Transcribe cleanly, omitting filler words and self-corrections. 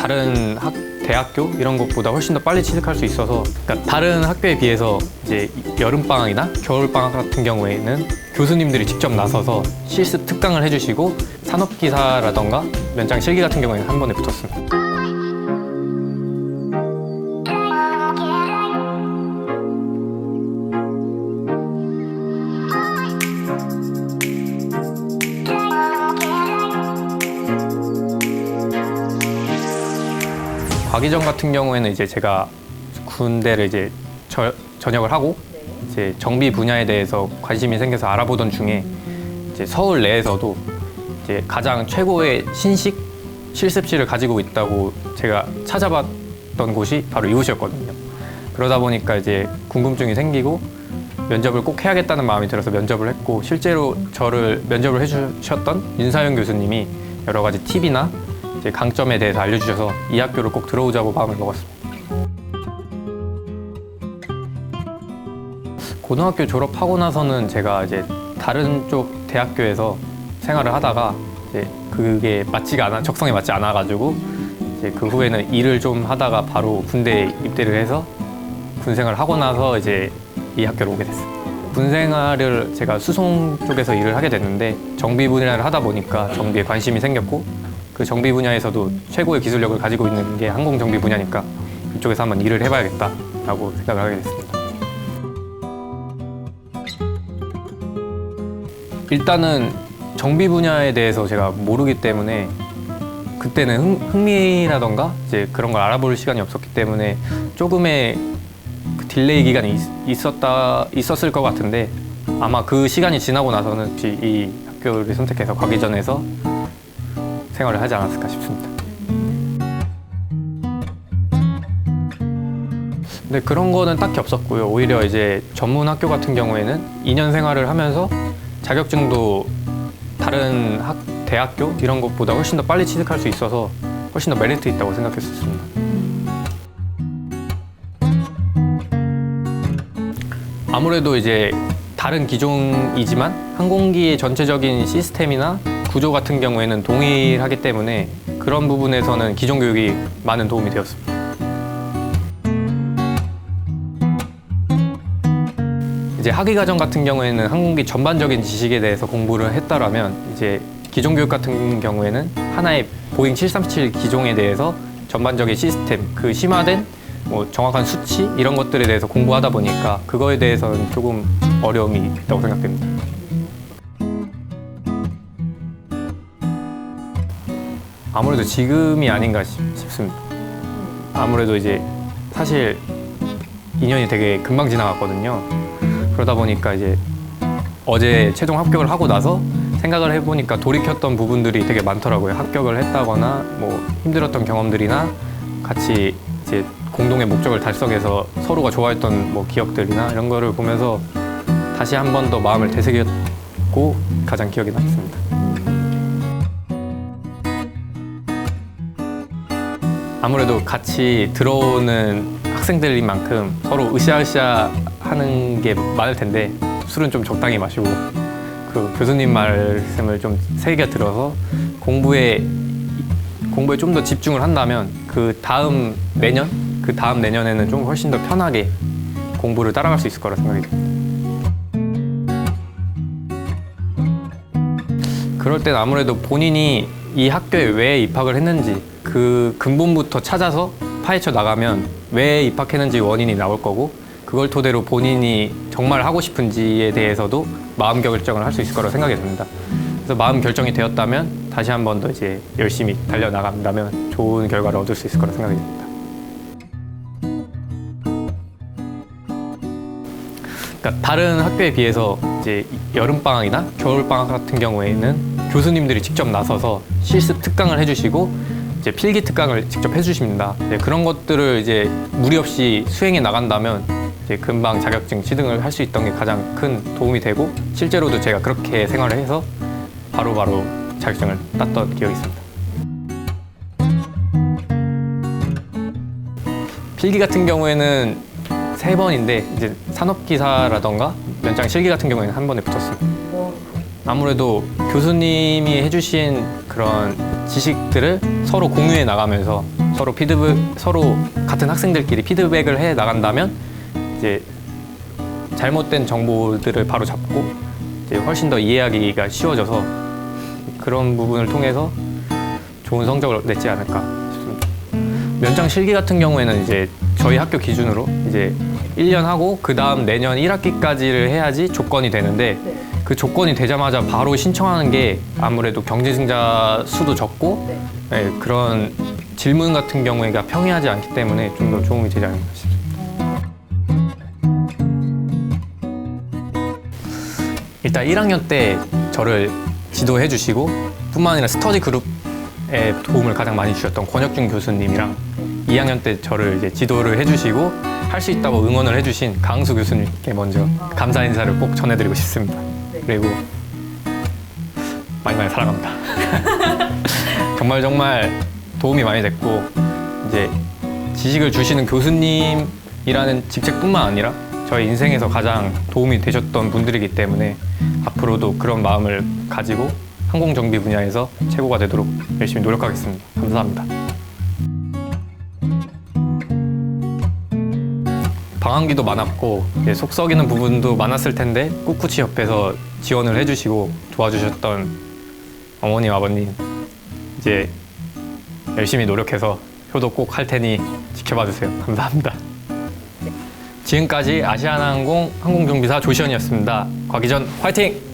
다른 대학교 이런 것보다 훨씬 더 빨리 취직할 수 있어서, 그러니까 다른 학교에 비해서 이제 여름방학이나 겨울방학 같은 경우에는 교수님들이 직접 나서서 실습 특강을 해주시고 산업기사라던가 면장 실기 같은 경우에는 한 번에 붙었습니다. 가기 전 같은 경우에는 이제 제가 군대를 이제 전역을 하고 이제 정비 분야에 대해서 관심이 생겨서 알아보던 중에 이제 서울 내에서도 이제 가장 최고의 신식 실습실을 가지고 있다고 제가 찾아봤던 곳이 바로 이곳이었거든요. 그러다 보니까 이제 궁금증이 생기고 면접을 꼭 해야겠다는 마음이 들어서 면접을 했고, 실제로 저를 면접을 해주셨던 윤사영 교수님이 여러 가지 팁이나 이제 강점에 대해서 알려주셔서 이 학교를 꼭 들어오자고 마음을 먹었습니다. 고등학교 졸업하고 나서는 제가 이제 다른 쪽 대학교에서 생활을 하다가 이제 그게 적성에 맞지 않아가지고 이제 그 후에는 일을 좀 하다가 바로 군대에 입대를 해서 군 생활을 하고 나서 이제 이 학교로 오게 됐어요. 군 생활을 제가 수송 쪽에서 일을 하게 됐는데, 정비 분야를 하다 보니까 정비에 관심이 생겼고, 그 정비 분야에서도 최고의 기술력을 가지고 있는 게 항공 정비 분야니까 이쪽에서 한번 일을 해봐야겠다라고 생각을 하게 됐습니다. 일단은 정비 분야에 대해서 제가 모르기 때문에 그때는 흥미라던가 이제 그런 걸 알아볼 시간이 없었기 때문에 조금의 그 딜레이 기간이 있었을 것 같은데, 아마 그 시간이 지나고 나서는 혹시 이 학교를 선택해서 가기 전에서 생활을 하지 않았을까 싶습니다. 근데 그런 거는 딱히 없었고요. 오히려 이제 전문 학교 같은 경우에는 2년 생활을 하면서 자격증도 다른 대학교 이런 것보다 훨씬 더 빨리 취직할 수 있어서 훨씬 더 메리트 있다고 생각했었습니다. 아무래도 이제 다른 기종이지만 항공기의 전체적인 시스템이나 구조 같은 경우에는 동일하기 때문에 그런 부분에서는 기존 교육이 많은 도움이 되었습니다. 이제 학위과정 같은 경우에는 항공기 전반적인 지식에 대해서 공부를 했다라면, 이제 기존 교육 같은 경우에는 하나의 보잉 737 기종에 대해서 전반적인 시스템, 그 심화된 정확한 수치 이런 것들에 대해서 공부하다 보니까 그거에 대해서는 조금 어려움이 있다고 생각됩니다. 아무래도 지금이 아닌가 싶습니다. 아무래도 이제 사실 2년이 되게 금방 지나갔거든요. 그러다 보니까 이제 어제 최종 합격을 하고 나서 생각을 해보니까 돌이켰던 부분들이 되게 많더라고요. 합격을 했다거나 힘들었던 경험들이나 같이 이제 공동의 목적을 달성해서 서로가 좋아했던 기억들이나 이런 거를 보면서 다시 한 번 더 마음을 되새겼고 가장 기억에 남습니다. 아무래도 같이 들어오는 학생들인 만큼 서로 으쌰으쌰 하는 게 많을 텐데, 술은 좀 적당히 마시고 그 교수님 말씀을 좀 새겨 들어서 공부에 좀 더 집중을 한다면 그 다음 내년에는 좀 훨씬 더 편하게 공부를 따라갈 수 있을 거라 생각이 듭니다. 그럴 땐 아무래도 본인이 이 학교에 왜 입학을 했는지 그 근본부터 찾아서 파헤쳐 나가면 왜 입학했는지 원인이 나올 거고, 그걸 토대로 본인이 정말 하고 싶은지에 대해서도 마음 결정을 할 수 있을 거라고 생각이 듭니다. 그래서 마음 결정이 되었다면 다시 한 번 더 이제 열심히 달려나간다면 좋은 결과를 얻을 수 있을 거라고 생각이 듭니다. 그러니까 다른 학교에 비해서 이제 여름방학이나 겨울방학 같은 경우에는 교수님들이 직접 나서서 실습 특강을 해주시고 이제 필기 특강을 직접 해주십니다. 그런 것들을 이제 무리 없이 수행해 나간다면 이제 금방 자격증 취득을 할 수 있던 게 가장 큰 도움이 되고, 실제로도 제가 그렇게 생활을 해서 바로바로 자격증을 땄던 기억이 있습니다. 필기 같은 경우에는 3번인데 이제 산업기사라던가 면장 실기 같은 경우에는 한 번에 붙었습니다. 아무래도 교수님이 해주신 그런 지식들을 서로 공유해 나가면서 서로 같은 학생들끼리 피드백을 해 나간다면 이제 잘못된 정보들을 바로 잡고 이제 훨씬 더 이해하기가 쉬워져서 그런 부분을 통해서 좋은 성적을 냈지 않을까 싶습니다. 면장 실기 같은 경우에는 이제 저희 학교 기준으로 이제 1년 하고 그 다음 내년 1학기까지를 해야지 조건이 되는데 그 조건이 되자마자 바로 신청하는 게 아무래도 경쟁자 수도 적고 네, 그런 질문 같은 경우에가 평이하지 않기 때문에 좀 더 도움이 되지 않을까 싶습니다. 일단 1학년 때 저를 지도해 주시고 뿐만 아니라 스터디 그룹에 도움을 가장 많이 주셨던 권혁준 교수님이랑 2학년 때 저를 이제 지도를 해주시고 할 수 있다고 응원을 해주신 강수 교수님께 먼저 감사 인사를 꼭 전해드리고 싶습니다. 그리고 많이 사랑합니다. 정말 도움이 많이 됐고 이제 지식을 주시는 교수님이라는 직책뿐만 아니라 저희 인생에서 가장 도움이 되셨던 분들이기 때문에 앞으로도 그런 마음을 가지고 항공정비 분야에서 최고가 되도록 열심히 노력하겠습니다. 감사합니다. 방황기도 많았고 속 썩이는 부분도 많았을 텐데 꿋꿋이 옆에서 지원을 해주시고 도와주셨던 어머님, 아버님 이제 열심히 노력해서 효도 꼭 할 테니 지켜봐 주세요. 감사합니다. 지금까지 아시아나항공 항공정비사 조시현이었습니다. 과기전 화이팅!